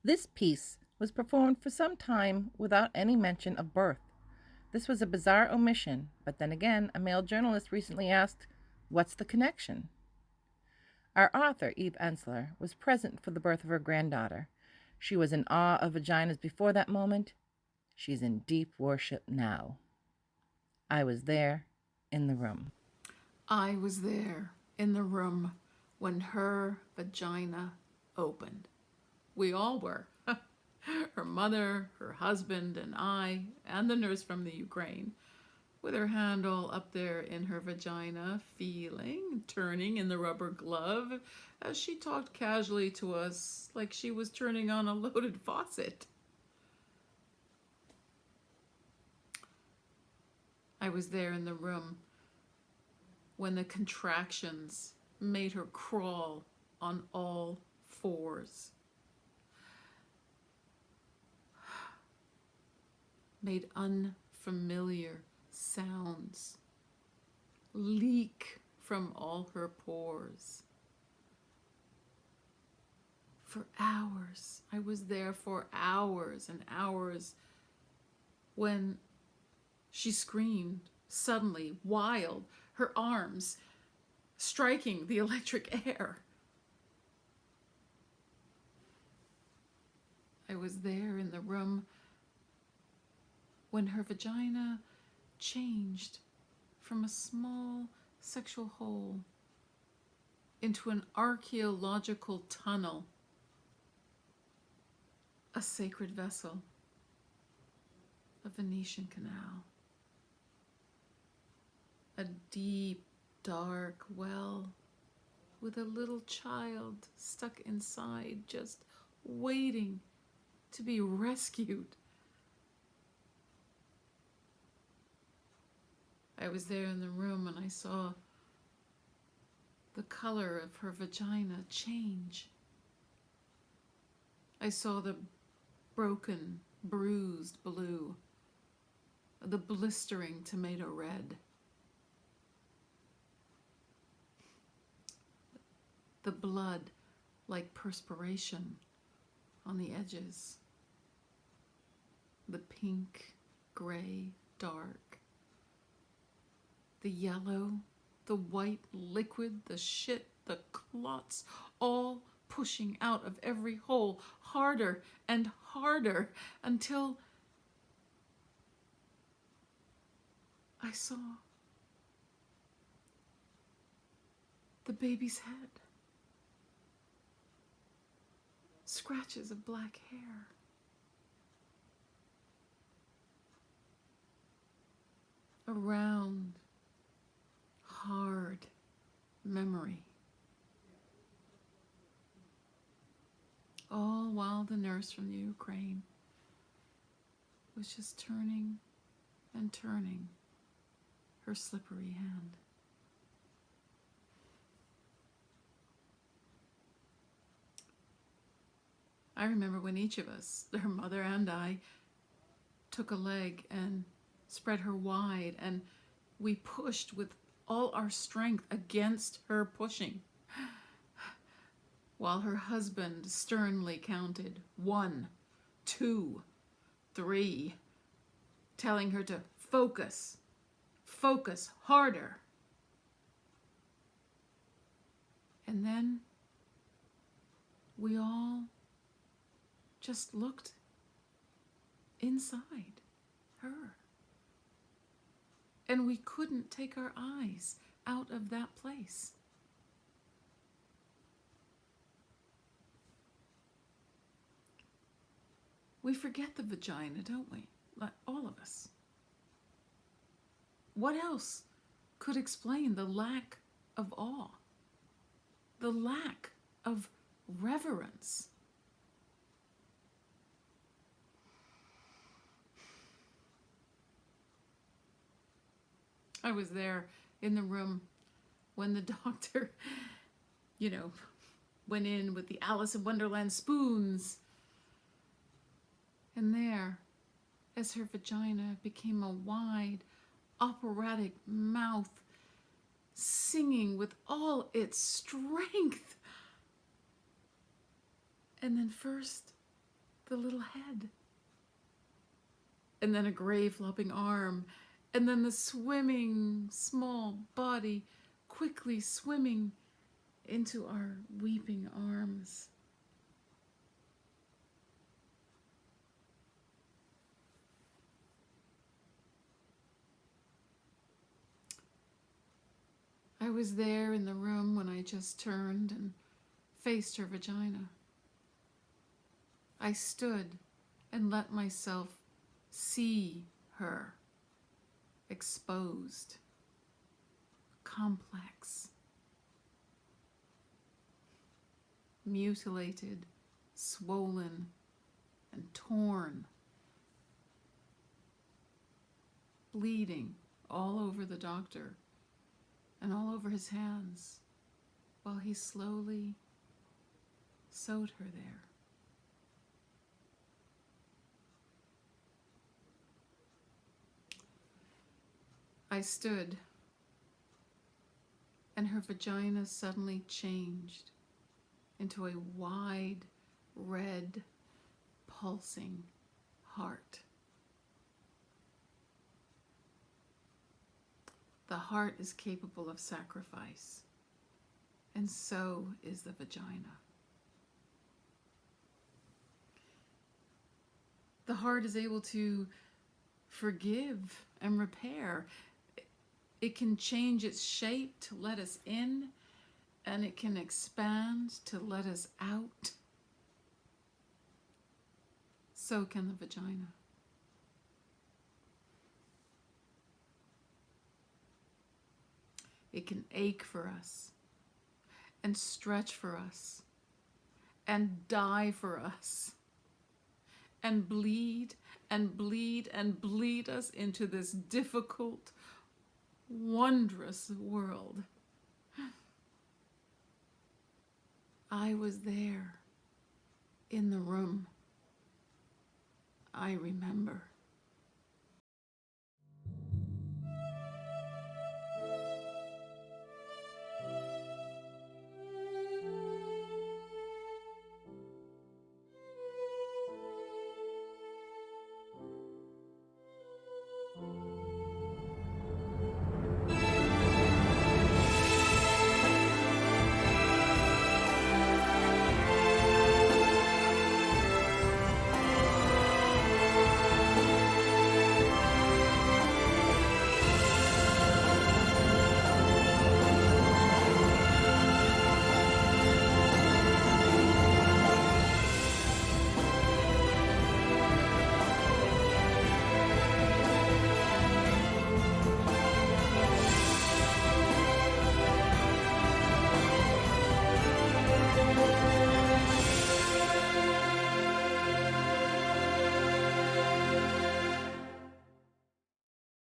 This piece was performed for some time without any mention of birth. This was a bizarre omission, but then again, a male journalist recently asked, "What's the connection?" Our author, Eve Ensler, was present for the birth of her granddaughter. She was in awe of vaginas before that moment. She's in deep worship now. I was there in the room. I was there in the room when her vagina opened. We all were. Her mother, her husband, and I, and the nurse from the Ukraine, with her hand all up there in her vagina, feeling, turning in the rubber glove as she talked casually to us like she was turning on a loaded faucet. I was there in the room when the contractions made her crawl on all fours, made unfamiliar sounds leak from all her pores. For hours, I was there for hours and hours when she screamed, suddenly, wild, her arms striking the electric air. I was there in the room when her vagina changed from a small sexual hole into an archaeological tunnel, a sacred vessel, a Venetian canal, a deep, dark well with a little child stuck inside, just waiting to be rescued. I was there in the room and I saw the color of her vagina change. I saw the broken, bruised blue, the blistering tomato red, the blood like perspiration on the edges, the pink, gray, dark, the yellow, the white liquid, the shit, the clots, all pushing out of every hole harder and harder until I saw the baby's head, scratches of black hair, a round, hard memory. All while the nurse from the Ukraine was just turning and turning her slippery hand. I remember when each of us, her mother and I, took a leg and spread her wide, and we pushed with all our strength against her pushing, while her husband sternly counted 1, 2, 3, telling her to focus, focus harder. And then we all just looked inside her. And we couldn't take our eyes out of that place. We forget the vagina, don't we? Like all of us. What else could explain the lack of awe? The lack of reverence? I was there in the room when the doctor, went in with the Alice in Wonderland spoons. And there, as her vagina became a wide, operatic mouth, singing with all its strength. And then first the little head, and then a gray flopping arm, and then the swimming small body quickly swimming into our weeping arms. I was there in the room when I just turned and faced her vagina. I stood and let myself see her exposed, complex, mutilated, swollen, and torn, bleeding all over the doctor and all over his hands while he slowly sewed her there. I stood, and her vagina suddenly changed into a wide, red, pulsing heart. The heart is capable of sacrifice, and so is the vagina. The heart is able to forgive and repair. It can change its shape to let us in, and it can expand to let us out. So can the vagina. It can ache for us, and stretch for us, and die for us, and bleed and bleed and bleed us into this difficult, wondrous world. I was there in the room. I remember.